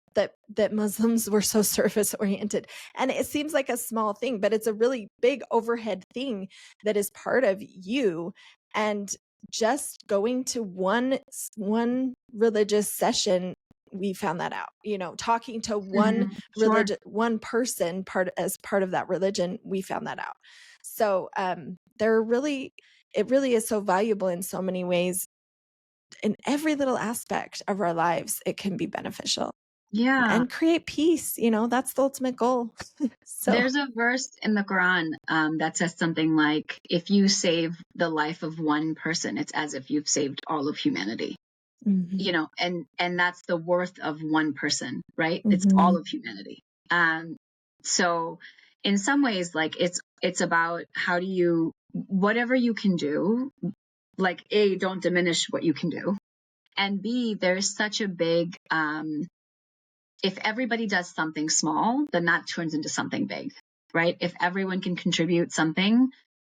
that Muslims were so service oriented. And it seems like a small thing, but it's a really big overhead thing that is part of you. And just going to one religious session, we found that out. Talking to one religion, one person as part of that religion, we found that out. So it really is so valuable in so many ways. In every little aspect of our lives, it can be beneficial. Yeah. And create peace. That's the ultimate goal. So there's a verse in the Quran that says something like, if you save the life of one person, it's as if you've saved all of humanity. And that's the worth of one person, right? It's all of humanity. So in some ways, like it's about how do you, whatever you can do, like A, don't diminish what you can do. And B, there's such a big, if everybody does something small, then that turns into something big, right? If everyone can contribute something,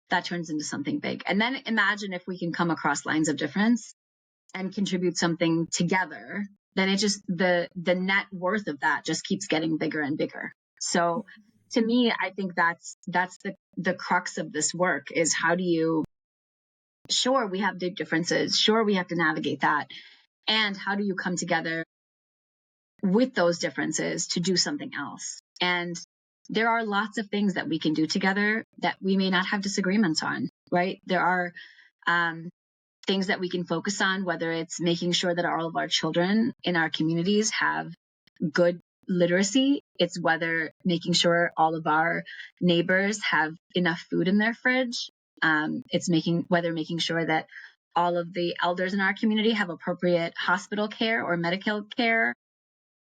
that turns into something big. And then imagine if we can come across lines of difference and contribute something together, then it just, the net worth of that just keeps getting bigger and bigger. So to me, I think that's the crux of this work is how do you, sure, we have big differences. Sure, we have to navigate that. And how do you come together with those differences to do something else? And there are lots of things that we can do together that we may not have disagreements on, right? There are things that we can focus on, whether it's making sure that all of our children in our communities have good literacy. It's whether making sure all of our neighbors have enough food in their fridge. It's making sure that all of the elders in our community have appropriate hospital care or medical care.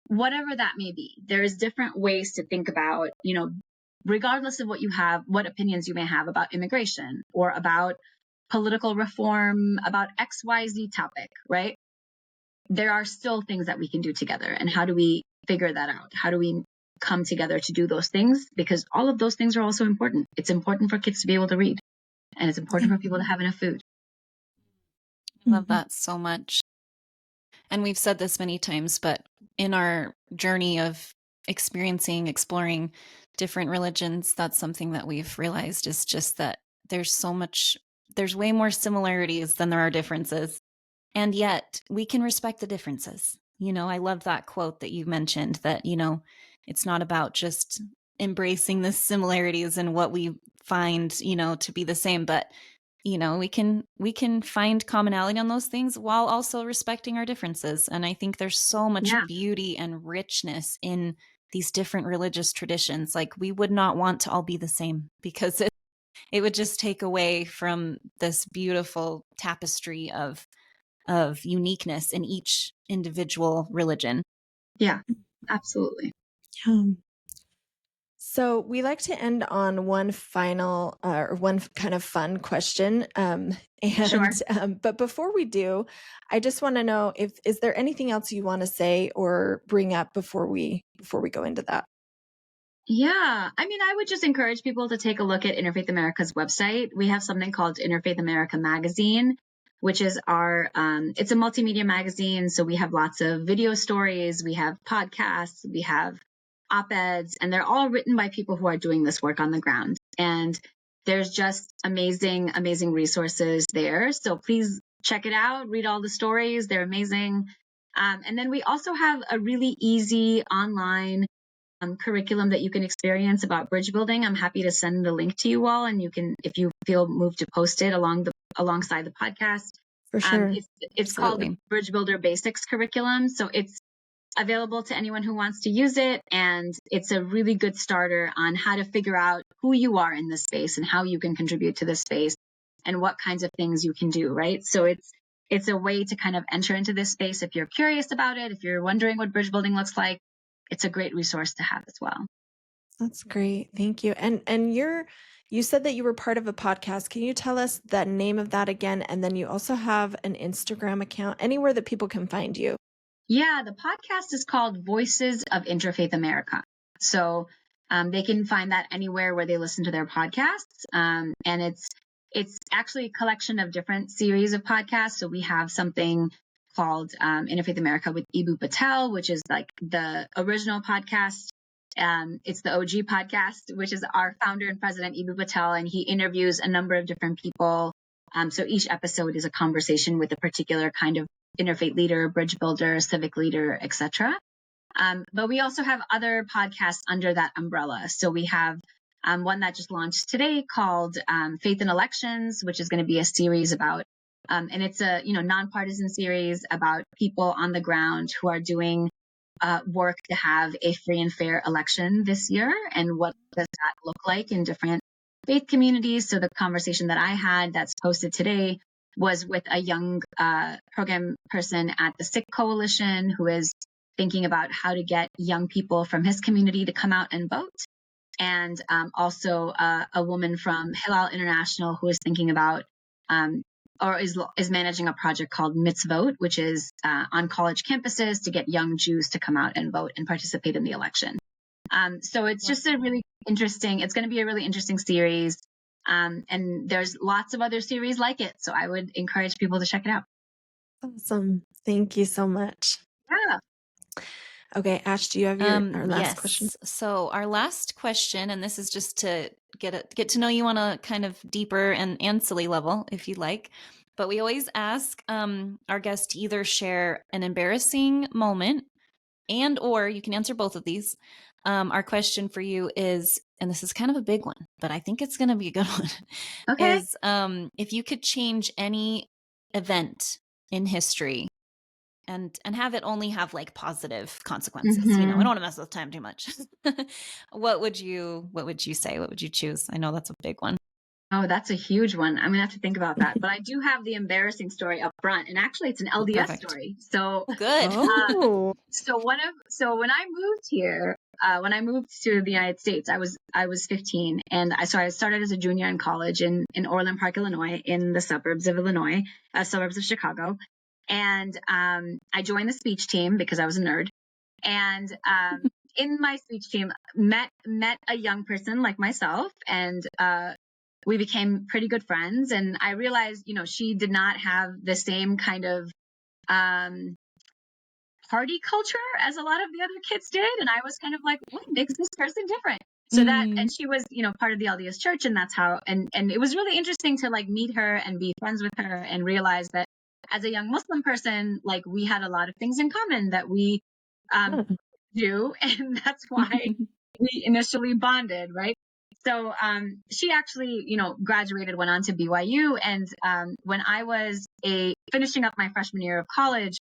Whatever that may be, there's different ways to think about, regardless of what opinions you may have about immigration or about political reform, about XYZ topic, right? There are still things that we can do together. And how do we figure that out? How do we come together to do those things? Because all of those things are also important. It's important for kids to be able to read, and it's important for people to have enough food. I love that so much. And we've said this many times, but in our journey of exploring different religions, that's something that we've realized is just that there's way more similarities than there are differences. And yet we can respect the differences. I love that quote that you mentioned that, it's not about just embracing the similarities and what we find, to be the same, but we can find commonality on those things while also respecting our differences. And I think there's so much beauty and richness in these different religious traditions. Like, we would not want to all be the same, because it would just take away from this beautiful tapestry of uniqueness in each individual religion. Yeah, absolutely. So we like to end on one final or one kind of fun question. Sure. But before we do, I just want to know is there anything else you want to say or bring up before we go into that? Yeah, I would just encourage people to take a look at Interfaith America's website. We have something called Interfaith America Magazine, which is it's a multimedia magazine. So we have lots of video stories, we have podcasts, we have op-eds, and they're all written by people who are doing this work on the ground. And there's just amazing, amazing resources there. So please check it out, read all the stories. They're amazing. And then we also have a really easy online curriculum that you can experience about bridge building. I'm happy to send the link to you all, and you can, if you feel moved, to post it alongside the podcast. For sure. It's called the Bridge Builder Basics curriculum. So it's available to anyone who wants to use it. And it's a really good starter on how to figure out who you are in this space and how you can contribute to this space and what kinds of things you can do, right? So it's a way to kind of enter into this space if you're curious about it, if you're wondering what bridge building looks like. It's a great resource to have as well. That's great. Thank you. And you said that you were part of a podcast. Can you tell us the name of that again? And then you also have an Instagram account, anywhere that people can find you. Yeah, the podcast is called Voices of Interfaith America. So they can find that anywhere where they listen to their podcasts. And it's actually a collection of different series of podcasts. So we have something called Interfaith America with Ibu Patel, which is like the original podcast. It's the OG podcast, which is our founder and president, Ibu Patel, and he interviews a number of different people. So each episode is a conversation with a particular kind of interfaith leader, bridge builder, civic leader, etc. But we also have other podcasts under that umbrella. So we have one that just launched today called Faith in Elections, which is going to be a series about, and it's a nonpartisan series about people on the ground who are doing work to have a free and fair election this year, and what does that look like in different faith communities. So the conversation that I had that's posted today was with a young program person at the Sikh Coalition who is thinking about how to get young people from his community to come out and vote. And also a woman from Hilal International who is thinking about or is managing a project called Mitzvot, which is on college campuses to get young Jews to come out and vote and participate in the election. So it's just it's going to be a really interesting series. And there's lots of other series like it. So I would encourage people to check it out. Awesome. Thank you so much. Yeah. Okay, Ash, do you have our last question? So our last question, and this is just to get to know you on a kind of deeper and silly level, if you like. But we always ask our guests to either share an embarrassing moment, and or you can answer both of these. Our question for you is, and this is kind of a big one, but I think it's going to be a good one. Okay. Is if you could change any event in history and have it only have like positive consequences, I don't want to mess with time too much. What would you say? What would you choose? I know that's a big one. Oh, that's a huge one. I'm gonna have to think about that. But I do have the embarrassing story up front, and actually, it's an LDS story. So good. So when I moved here, when I moved to the United States, I was 15, and I started as a junior in college in Orland Park, Illinois, in the suburbs of Chicago, and I joined the speech team because I was a nerd, and in my speech team met a young person like myself, and we became pretty good friends. And I realized, she did not have the same kind of party culture as a lot of the other kids did. And I was kind of like, what makes this person different? So and she was, part of the LDS church, and that's how, and it was really interesting to like meet her and be friends with her and realize that as a young Muslim person, like we had a lot of things in common that we do. And that's why we initially bonded, right? So she actually, graduated, went on to BYU. And when I was finishing up my freshman year of college,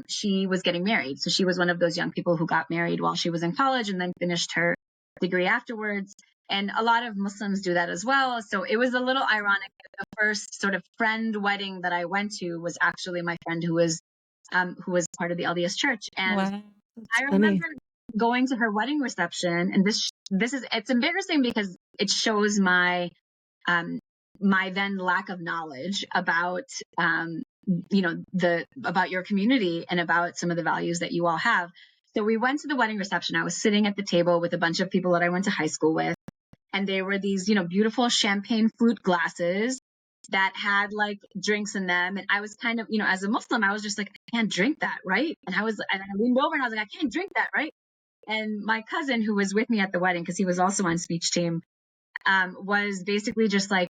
she was getting married. So she was one of those young people who got married while she was in college and then finished her degree afterwards. And a lot of Muslims do that as well. So it was a little ironic that the first sort of friend wedding that I went to was actually my friend who was part of the LDS church. And wow, I remember going to her wedding reception, and it's embarrassing because it shows my then lack of knowledge about about your community and about some of the values that you all have. So we went to the wedding reception. I was sitting at the table with a bunch of people that I went to high school with, and there were these beautiful champagne flute glasses that had like drinks in them. And I was kind of, as a Muslim, I was just like, I can't drink that, right? And I leaned over and I was like, I can't drink that, right? And my cousin, who was with me at the wedding, because he was also on speech team, was basically just like,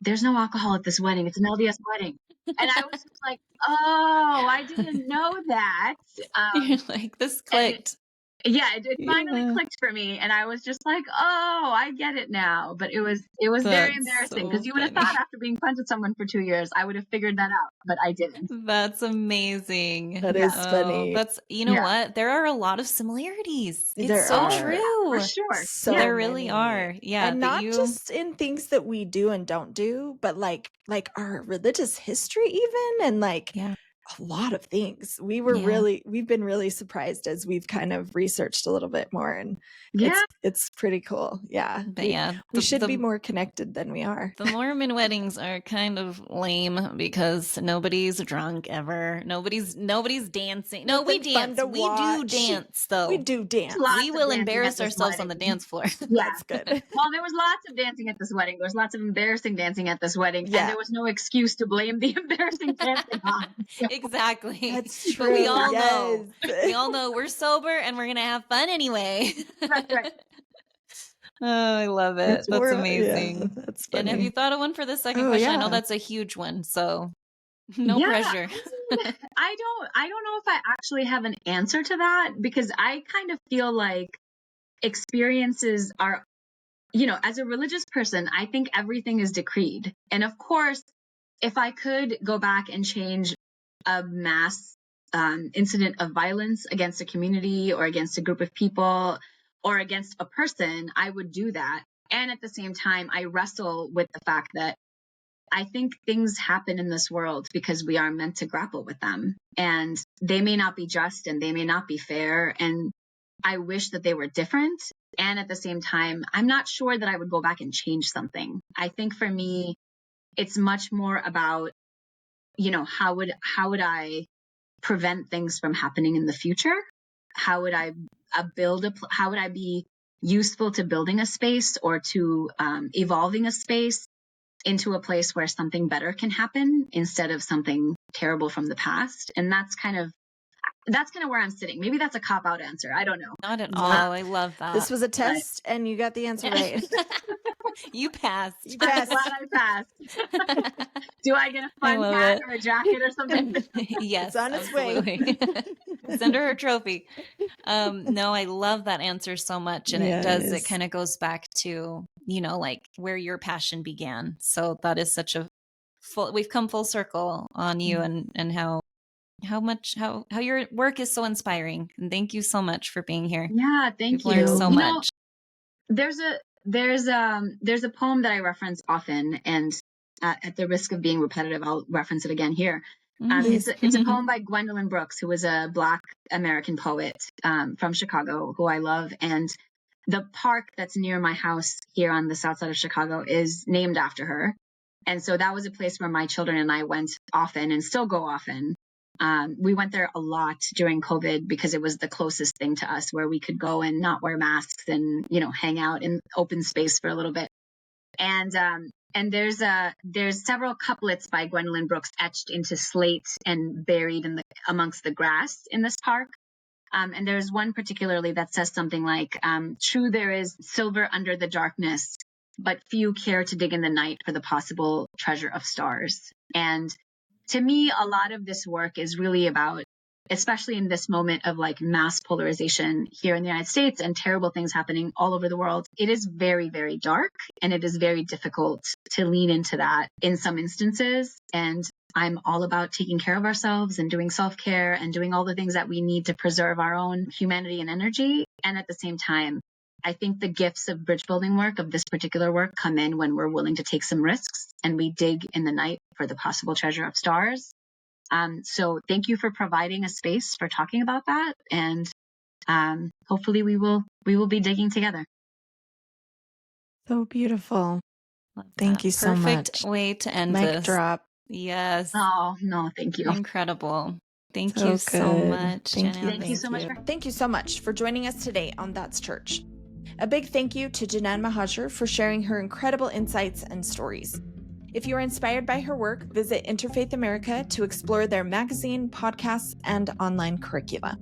there's no alcohol at this wedding. It's an LDS wedding. And I was just like, oh, I didn't know that. You're like, this clicked. yeah, it finally clicked for me, and I was just like, oh, I get it now. But it was very That's embarrassing, because so you would have funny. thought after being friends with someone for 2 years, I would have figured that out, but I didn't. That's amazing. That Yeah. is funny. That's, you know Yeah. what? There are a lot of similarities. It's There so are. true. For sure. So Yeah. There really many. are. Yeah. And that not you, just in things that we do and don't do, but like our religious history even, and like yeah. a lot of things. We've been really surprised as we've kind of researched a little bit more, and Yeah. it's pretty cool. Yeah. But We yeah, should be more connected than we are. The Mormon weddings are kind of lame because nobody's drunk ever. Nobody's dancing. No, we Nothing fun dance. to We do watch. dance though. We do dance. Lots We of will dancing embarrass at this ourselves on the wedding. dance floor. Yeah. That's good. Well, there was lots of dancing at this wedding. There was lots of embarrassing dancing at this wedding, Yeah. and there was no excuse to blame the embarrassing dancing on. So, Exactly. That's true. But we all know. Yes. We all know we're sober and we're gonna have fun anyway. that's right. Oh, I love it. That's amazing. Yeah, that's funny. And have you thought of one for the second Oh, question? I yeah. know that's a huge one, so no Yeah, pressure. I don't know if I actually have an answer to that, because I kind of feel like experiences are, as a religious person, I think everything is decreed. And of course, if I could go back and change a mass incident of violence against a community or against a group of people or against a person, I would do that. And at the same time, I wrestle with the fact that I think things happen in this world because we are meant to grapple with them. And they may not be just and they may not be fair. And I wish that they were different. And at the same time, I'm not sure that I would go back and change something. I think for me, it's much more about, how would I prevent things from happening in the future? How would I how would I be useful to building a space or to evolving a space into a place where something better can happen instead of something terrible from the past? And that's kind of where I'm sitting. Maybe that's a cop-out answer. I don't know. Not at all. I love that. This was a test, and you got the answer right. You passed. You I'm passed. glad I passed. Do I get a fun hat or a jacket or something? Yes, It's on its way. Send her a trophy. No, I love that answer so much. And it kind of goes back to, like where your passion began. So that is such we've come full circle on you and how your work is so inspiring. And thank you so much for being here. Yeah, thank you. We've learned so much. There's a poem that I reference often, and at the risk of being repetitive, I'll reference it again here. It's a poem by Gwendolyn Brooks, who was a Black American poet from Chicago, who I love. And the park that's near my house here on the south side of Chicago is named after her. And so that was a place where my children and I went often and still go often. We went there a lot during COVID because it was the closest thing to us where we could go and not wear masks and, hang out in open space for a little bit. And there's several couplets by Gwendolyn Brooks etched into slate and buried amongst the grass in this park. And there's one particularly that says something like, true, there is silver under the darkness, but few care to dig in the night for the possible treasure of stars. And to me, a lot of this work is really about, especially in this moment of like mass polarization here in the United States and terrible things happening all over the world, it is very, very dark, and it is very difficult to lean into that in some instances. And I'm all about taking care of ourselves and doing self-care and doing all the things that we need to preserve our own humanity and energy. And at the same time, I think the gifts of bridge building work, of this particular work, come in when we're willing to take some risks and we dig in the night for the possible treasure of stars. So thank you for providing a space for talking about that. And hopefully we will be digging together. So beautiful. Thank you so much. Perfect way to end Mic this. drop. Yes. Oh, no, thank you. Incredible. Thank So you so good. much, Thank Jenan. you. Thank you so much. Thank you so much for joining us today on That's Church. A big thank you to Jenan Mohajir for sharing her incredible insights and stories. If you are inspired by her work, visit Interfaith America to explore their magazine, podcasts, and online curricula.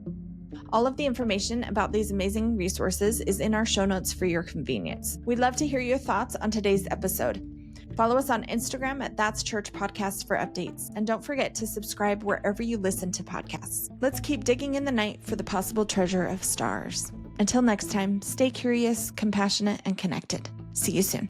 All of the information about these amazing resources is in our show notes for your convenience. We'd love to hear your thoughts on today's episode. Follow us on Instagram at That's Church Podcast for updates. And don't forget to subscribe wherever you listen to podcasts. Let's keep digging in the night for the possible treasure of stars. Until next time, stay curious, compassionate, and connected. See you soon.